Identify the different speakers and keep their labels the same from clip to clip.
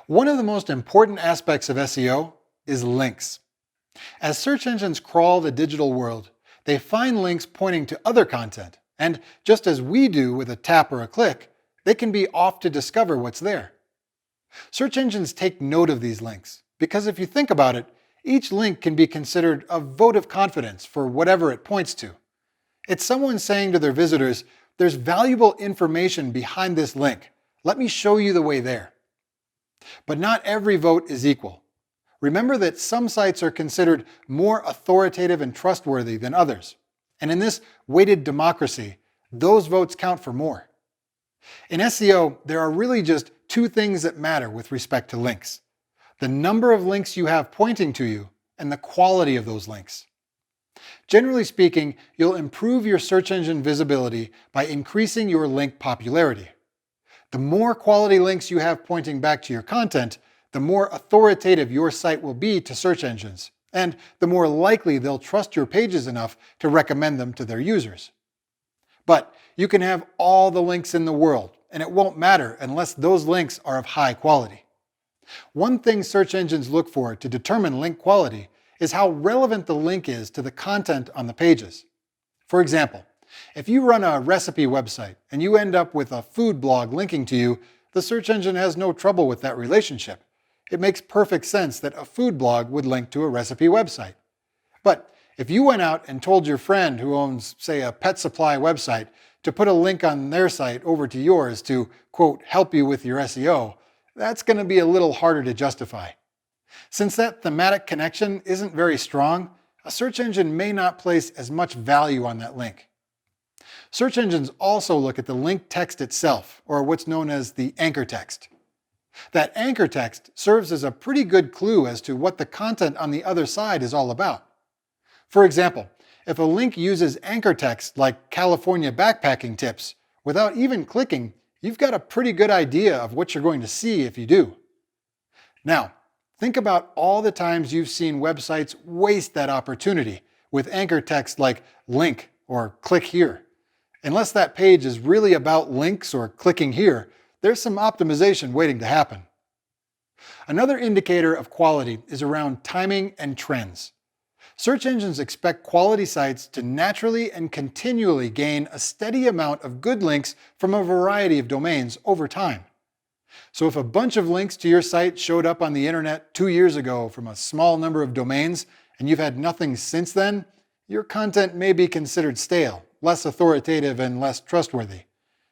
Speaker 1: One of the most important aspects of SEO is links. As search engines crawl the digital world, they find links pointing to other content, and just as we do with a tap or a click, they can be off to discover what's there. Search engines take note of these links, because if you think about it, each link can be considered a vote of confidence for whatever it points to. It's someone saying to their visitors, "There's valuable information behind this link. Let me show you the way there." But not every vote is equal. Remember that some sites are considered more authoritative and trustworthy than others. And in this weighted democracy, those votes count for more. In SEO, there are really just two things that matter with respect to links: the number of links you have pointing to you and the quality of those links. Generally speaking, you'll improve your search engine visibility by increasing your link popularity. The more quality links you have pointing back to your content, the more authoritative your site will be to search engines, and the more likely they'll trust your pages enough to recommend them to their users. But you can have all the links in the world, and it won't matter unless those links are of high quality. One thing search engines look for to determine link quality is how relevant the link is to the content on the pages. For example, if you run a recipe website and you end up with a food blog linking to you, the search engine has no trouble with that relationship. It makes perfect sense that a food blog would link to a recipe website. But if you went out and told your friend who owns, say, a pet supply website to put a link on their site over to yours to, quote, help you with your SEO, that's going to be a little harder to justify. Since that thematic connection isn't very strong, a search engine may not place as much value on that link. Search engines also look at the link text itself, or what's known as the anchor text. That anchor text serves as a pretty good clue as to what the content on the other side is all about. For example, if a link uses anchor text like California backpacking tips, without even clicking, you've got a pretty good idea of what you're going to see if you do. Now, think about all the times you've seen websites waste that opportunity with anchor text like link or click here. Unless that page is really about links or clicking here, there's some optimization waiting to happen. Another indicator of quality is around timing and trends. Search engines expect quality sites to naturally and continually gain a steady amount of good links from a variety of domains over time. So if a bunch of links to your site showed up on the internet 2 years ago from a small number of domains and you've had nothing since then, your content may be considered stale, less authoritative, and less trustworthy.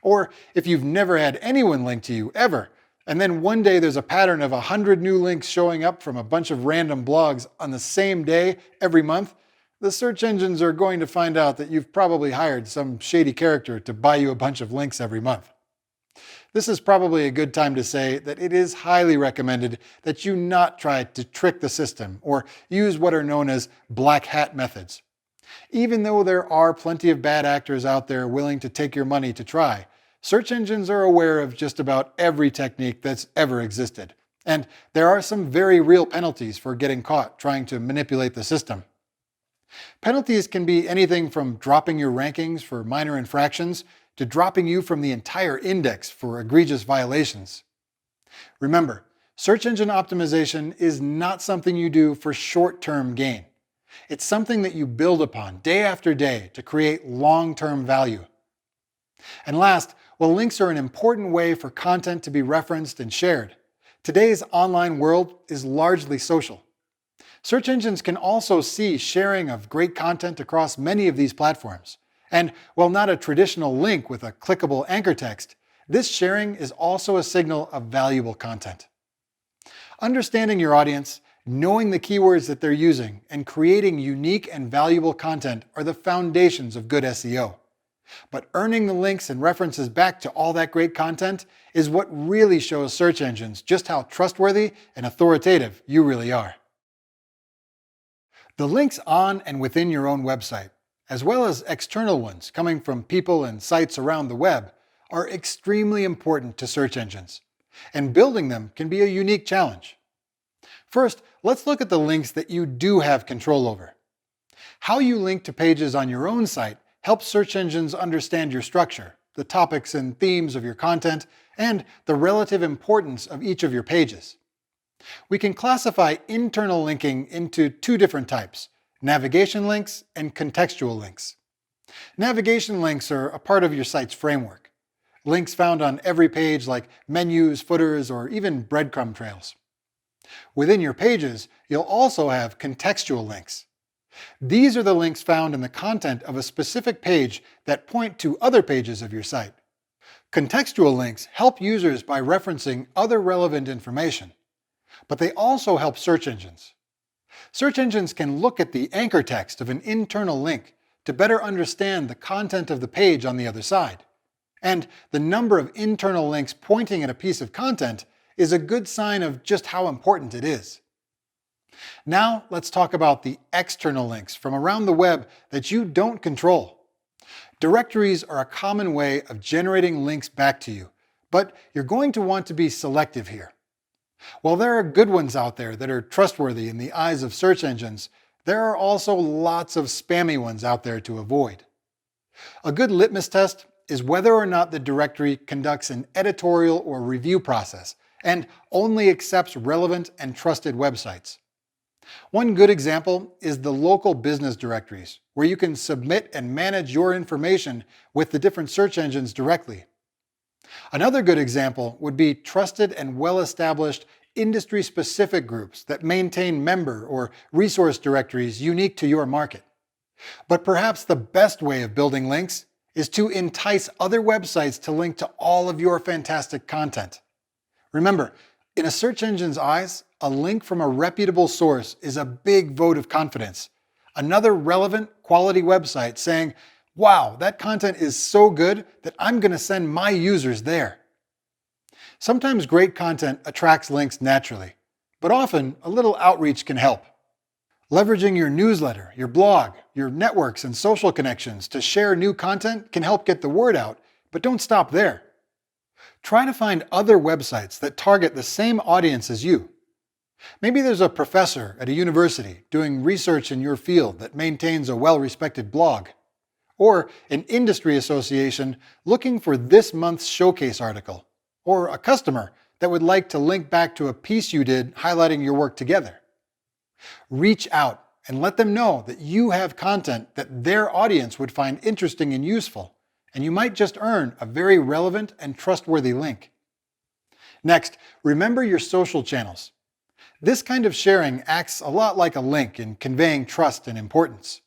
Speaker 1: Or if you've never had anyone link to you ever, and then one day there's a pattern of 100 new links showing up from a bunch of random blogs on the same day every month, the search engines are going to find out that you've probably hired some shady character to buy you a bunch of links every month. This is probably a good time to say that it is highly recommended that you not try to trick the system or use what are known as black hat methods. Even though there are plenty of bad actors out there willing to take your money to try, search engines are aware of just about every technique that's ever existed. And there are some very real penalties for getting caught trying to manipulate the system. Penalties can be anything from dropping your rankings for minor infractions to dropping you from the entire index for egregious violations. Remember, search engine optimization is not something you do for short-term gain. It's something that you build upon day after day to create long-term value. And last, while links are an important way for content to be referenced and shared, today's online world is largely social. Search engines can also see sharing of great content across many of these platforms. And while not a traditional link with a clickable anchor text, this sharing is also a signal of valuable content. Understanding your audience, knowing the keywords that they're using, and creating unique and valuable content are the foundations of good SEO. But earning the links and references back to all that great content is what really shows search engines just how trustworthy and authoritative you really are. The links on and within your own website, as well as external ones coming from people and sites around the web, are extremely important to search engines, and building them can be a unique challenge. First, let's look at the links that you do have control over. How you link to pages on your own site helps search engines understand your structure the topics and themes of your content, and the relative importance of each of your pages. We can classify internal linking into two different types: navigation links and contextual links. Navigation links are a part of your site's framework. Links found on every page like menus, footers, or even breadcrumb trails. Within your pages, you'll also have contextual links. These are the links found in the content of a specific page that point to other pages of your site. Contextual links help users by referencing other relevant information, but they also help search engines. Search engines can look at the anchor text of an internal link to better understand the content of the page on the other side. And the number of internal links pointing at a piece of content is a good sign of just how important it is. Now let's talk about the external links from around the web that you don't control. Directories are a common way of generating links back to you, but you're going to want to be selective here. While there are good ones out there that are trustworthy in the eyes of search engines, there are also lots of spammy ones out there to avoid. A good litmus test is whether or not the directory conducts an editorial or review process and only accepts relevant and trusted websites. One good example is the local business directories, where you can submit and manage your information with the different search engines directly. Another good example would be trusted and well-established industry-specific groups that maintain member or resource directories unique to your market. But perhaps the best way of building links is to entice other websites to link to all of your fantastic content. Remember, in a search engine's eyes, a link from a reputable source is a big vote of confidence. Another relevant, quality website saying, "Wow, that content is so good that I'm going to send my users there." Sometimes great content attracts links naturally, but often a little outreach can help. Leveraging your newsletter, your blog, your networks and social connections to share new content can help get the word out, but don't stop there. Try to find other websites that target the same audience as you. Maybe there's a professor at a university doing research in your field that maintains a well-respected blog, or an industry association looking for this month's showcase article, or a customer that would like to link back to a piece you did highlighting your work together. Reach out and let them know that you have content that their audience would find interesting and useful, and you might just earn a very relevant and trustworthy link. Next, remember your social channels. This kind of sharing acts a lot like a link in conveying trust and importance.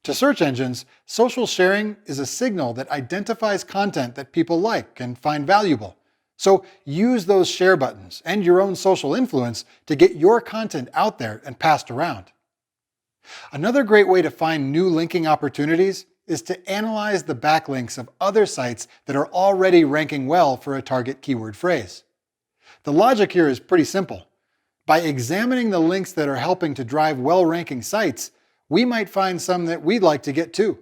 Speaker 1: To search engines, social sharing is a signal that identifies content that people like and find valuable. So use those share buttons and your own social influence to get your content out there and passed around. Another great way to find new linking opportunities is to analyze the backlinks of other sites that are already ranking well for a target keyword phrase. The logic here is pretty simple. By examining the links that are helping to drive well-ranking sites, we might find some that we'd like to get too.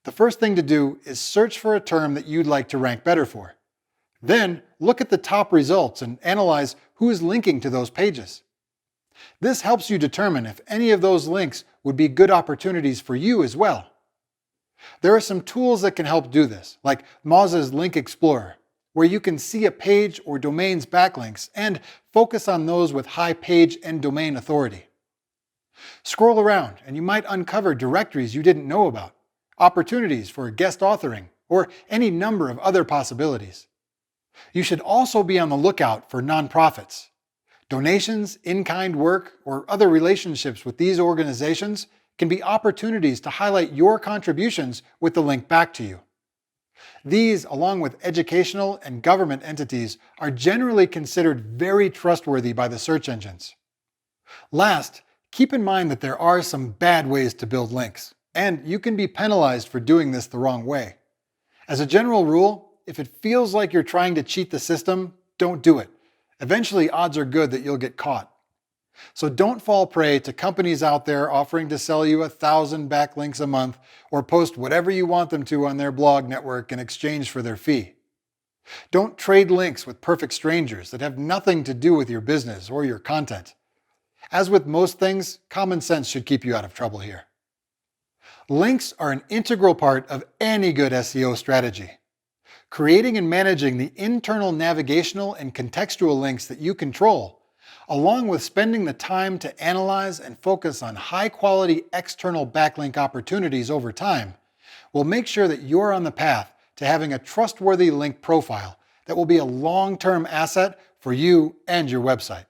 Speaker 1: The first thing to do is search for a term that you'd like to rank better for. Then look at the top results and analyze who's linking to those pages. This helps you determine if any of those links would be good opportunities for you as well. There are some tools that can help do this, like Moz's Link Explorer, where you can see a page or domain's backlinks and focus on those with high page and domain authority. Scroll around and you might uncover directories you didn't know about, opportunities for guest authoring, or any number of other possibilities. You should also be on the lookout for nonprofits. Donations, in-kind work, or other relationships with these organizations can be opportunities to highlight your contributions with the link back to you. These, along with educational and government entities, are generally considered very trustworthy by the search engines. Last, keep in mind that there are some bad ways to build links, and you can be penalized for doing this the wrong way. As a general rule, if it feels like you're trying to cheat the system, don't do it. Eventually, odds are good that you'll get caught. So don't fall prey to companies out there offering to sell you 1,000 backlinks a month or post whatever you want them to on their blog network in exchange for their fee. Don't trade links with perfect strangers that have nothing to do with your business or your content. As with most things, common sense should keep you out of trouble here. Links are an integral part of any good SEO strategy. Creating and managing the internal navigational and contextual links that you control, along with spending the time to analyze and focus on high-quality external backlink opportunities over time, will make sure that you're on the path to having a trustworthy link profile that will be a long-term asset for you and your website.